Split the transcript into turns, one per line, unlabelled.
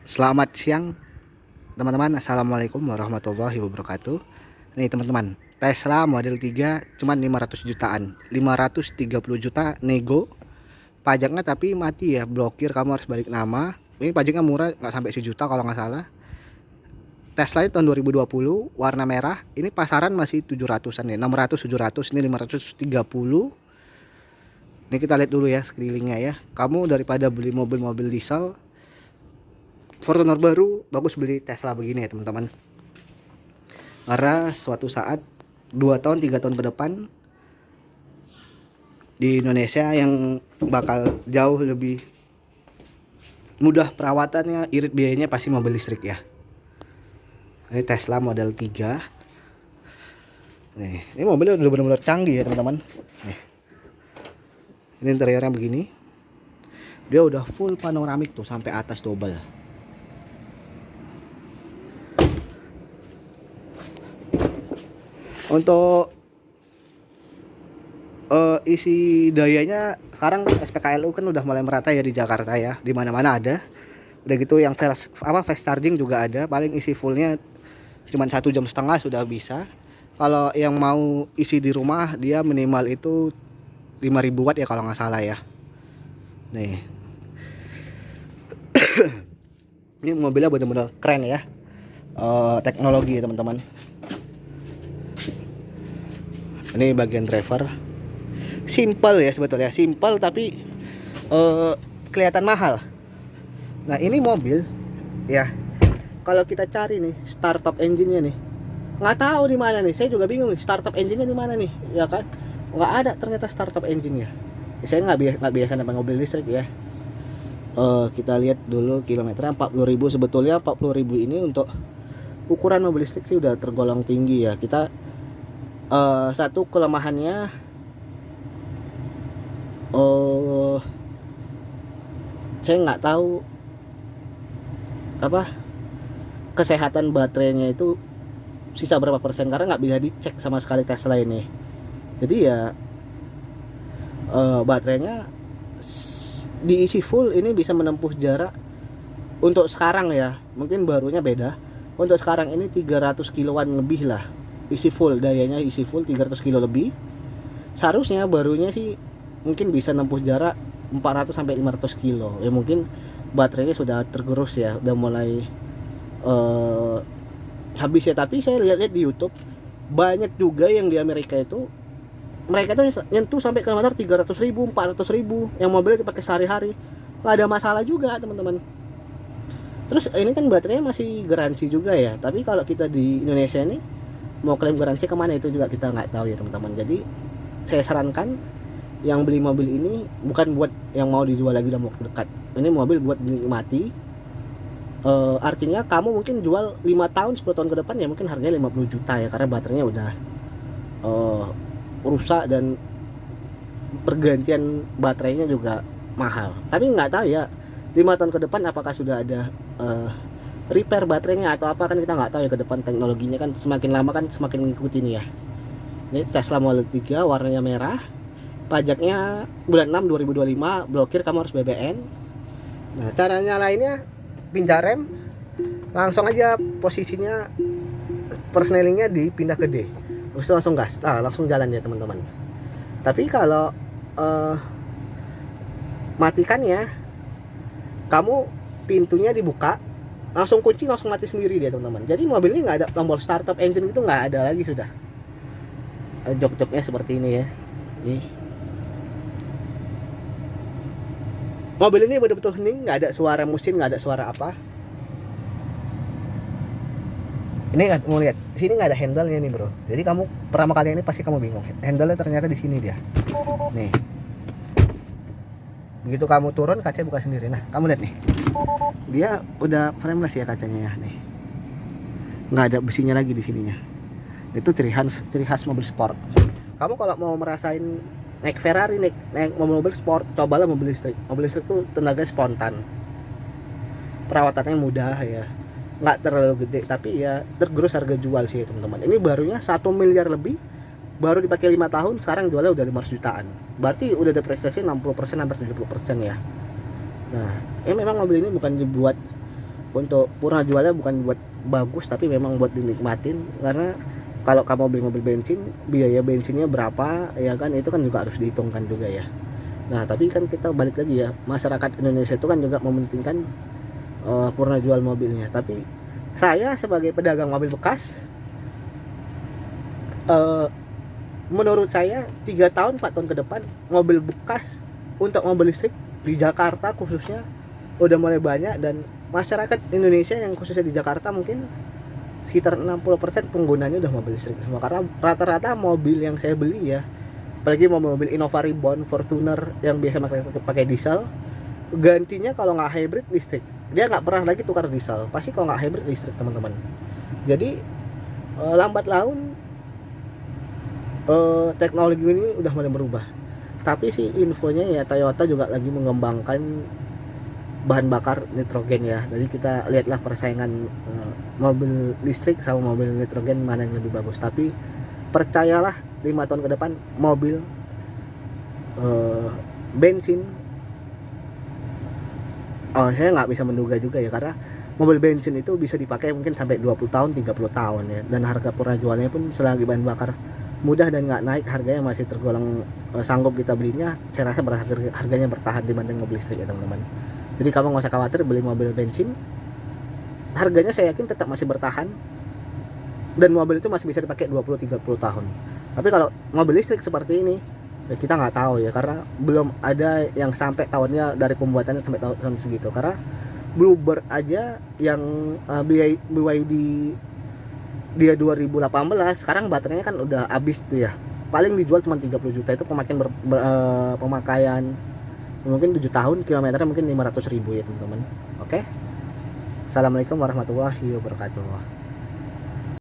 Selamat siang teman-teman. Assalamualaikum warahmatullahi wabarakatuh. Nih teman-teman, Tesla Model 3 cuman 500 jutaan, 530 juta nego. Pajaknya tapi mati ya, blokir, kamu harus balik nama. Ini pajaknya murah, nggak sampai sejuta kalau nggak salah. Tesla ini tahun 2020, warna merah. Ini pasaran masih 700-an ya, 600, 700, ini 530. Ini kita lihat dulu ya sekelilingnya ya. Kamu daripada beli mobil-mobil diesel, Fortuner baru, bagus beli Tesla begini ya teman-teman. Karena suatu saat 2 tahun 3 tahun ke depan di Indonesia yang bakal jauh lebih mudah perawatannya, irit biayanya pasti mobil listrik ya. Ini Tesla Model 3. Nih, ini mobilnya udah benar-benar canggih ya teman-teman. Nih. Ini interiornya begini. Dia udah full panoramik tuh sampai atas double. Untuk isi dayanya sekarang SPKLU kan udah mulai merata ya di Jakarta ya, di mana-mana ada. Udah gitu yang fast charging juga ada. Paling isi fullnya cuma 1,5 jam sudah bisa. Kalau yang mau isi di rumah dia minimal itu 5.000 watt ya kalau nggak salah ya. Nih, ini mobilnya benar-benar keren ya. Teknologi ya teman-teman. Ini bagian driver, simple ya sebetulnya, simple tapi kelihatan mahal. Nah ini mobil ya, kalau kita cari nih startup engine-nya nih, nggak tahu di mana nih. Saya juga bingung nih, startup engine-nya di mana nih, ya kan? Nggak ada ternyata startup engine-nya. Saya nggak biasa naik mobil listrik ya. Kita lihat dulu kilometernya 40.000. Sebetulnya 40.000 ini untuk ukuran mobil listrik sih udah tergolong tinggi ya. Kita satu kelemahannya saya nggak tahu apa kesehatan baterainya itu sisa berapa persen, karena nggak bisa dicek sama sekali Tesla ini. Jadi ya baterainya diisi full ini bisa menempuh jarak untuk sekarang ya, mungkin barunya beda. Untuk sekarang ini 300 kiloan lebih lah. Isi full, dayanya isi full 300 kilo lebih. Seharusnya barunya sih mungkin bisa nempuh jarak 400 sampai 500 kilo. Ya mungkin baterainya sudah tergerus ya, udah mulai habis ya. Tapi saya lihat di YouTube banyak juga yang di Amerika itu, mereka tuh nyentuh sampai kilometer 300.000, 400.000, yang mobilnya dipakai sehari-hari, nggak ada masalah juga teman-teman. Terus ini kan baterainya masih garansi juga ya. Tapi kalau kita di Indonesia ini mau klaim garansi kemana itu juga kita nggak tahu ya teman-teman. Jadi saya sarankan yang beli mobil ini bukan buat yang mau dijual lagi dalam waktu dekat. Ini mobil buat dinikmati. Artinya kamu mungkin jual 5 tahun 10 tahun ke depan ya mungkin harganya 50 juta ya, karena baterainya udah rusak dan pergantian baterainya juga mahal. Tapi nggak tahu ya 5 tahun ke depan apakah sudah ada repair baterainya atau apa, kan kita nggak tahu ya ke depan. Teknologinya kan semakin lama kan semakin mengikuti nih ya. Ini Tesla Model 3 warnanya merah, pajaknya bulan 6 2025, blokir, kamu harus BBN. Nah cara nyalainnya pindah rem, langsung aja posisinya persnelingnya dipindah ke D, terus langsung gas, langsung jalan ya teman-teman. Tapi kalau matikannya, kamu pintunya dibuka, langsung kunci, langsung mati sendiri dia teman-teman. Jadi mobil ini nggak ada tombol startup engine itu, nggak ada lagi sudah. Jok-joknya seperti ini ya. Nih. Mobil ini betul-betul hening, nggak ada suara mesin, nggak ada suara apa. Ini mau lihat, di sini nggak ada handle-nya nih bro. Jadi kamu pertama kali ini pasti kamu bingung. Handle-nya ternyata di sini dia. Nih. Begitu kamu turun, kaca buka sendiri. Nah, kamu lihat nih. Dia udah frameless ya kacanya ya nih. Nggak ada besinya lagi di sininya. Itu ciri khas mobil sport. Kamu kalau mau merasain naik Ferrari, naik mobil sport, cobalah mobil listrik. Mobil listrik tuh tenaga spontan. Perawatannya mudah ya. Nggak terlalu gede, tapi ya tergerus harga jual sih teman-teman. Ini barunya 1 miliar lebih. Baru dipakai 5 tahun, sekarang jualnya udah 500 jutaan. Berarti udah depresiasi 60% hampir 70% ya. Nah, memang mobil ini bukan dibuat untuk purna jualnya bukan buat bagus tapi memang buat dinikmatin, karena kalau kamu beli mobil bensin biaya bensinnya berapa ya kan, itu kan juga harus dihitungkan juga ya. Nah tapi kan kita balik lagi ya, masyarakat Indonesia itu kan juga mementingkan purna jual mobilnya. Tapi saya sebagai pedagang mobil bekas, menurut saya 3 tahun 4 tahun ke depan mobil bekas untuk mobil listrik di Jakarta khususnya udah mulai banyak, dan masyarakat Indonesia yang khususnya di Jakarta mungkin sekitar 60% penggunanya udah mobil listrik semua, karena rata-rata mobil yang saya beli ya, apalagi mobil Innova Reborn, Fortuner yang biasa pakai diesel, gantinya kalau nggak hybrid listrik. Dia nggak pernah lagi tukar diesel, pasti kalau nggak hybrid listrik teman-teman. Jadi lambat laun teknologi ini udah mulai berubah. Tapi sih infonya ya, Toyota juga lagi mengembangkan bahan bakar nitrogen ya. Jadi kita lihatlah persaingan mobil listrik sama mobil nitrogen mana yang lebih bagus. Tapi percayalah 5 tahun ke depan mobil bensin, saya nggak bisa menduga juga ya, karena mobil bensin itu bisa dipakai mungkin sampai 20 tahun 30 tahun ya, dan harga purna jualnya pun selagi bahan bakar mudah dan nggak naik, harganya masih tergolong sanggup kita belinya. Saya rasa harganya bertahan dibanding mobil listrik ya teman-teman. Jadi kamu nggak usah khawatir beli mobil bensin, harganya saya yakin tetap masih bertahan, dan mobil itu masih bisa dipakai 20-30 tahun. Tapi kalau mobil listrik seperti ini ya kita nggak tahu ya, karena belum ada yang sampai tahunnya dari pembuatannya sampai tahun segitu. Karena Bluebird aja yang BYD dia 2018, sekarang baterainya kan udah habis tuh ya, paling dijual cuma 30 juta. Itu pemakaian mungkin 7 tahun, kilometernya mungkin 500.000 ya teman-teman. Oke, assalamualaikum warahmatullahi wabarakatuh.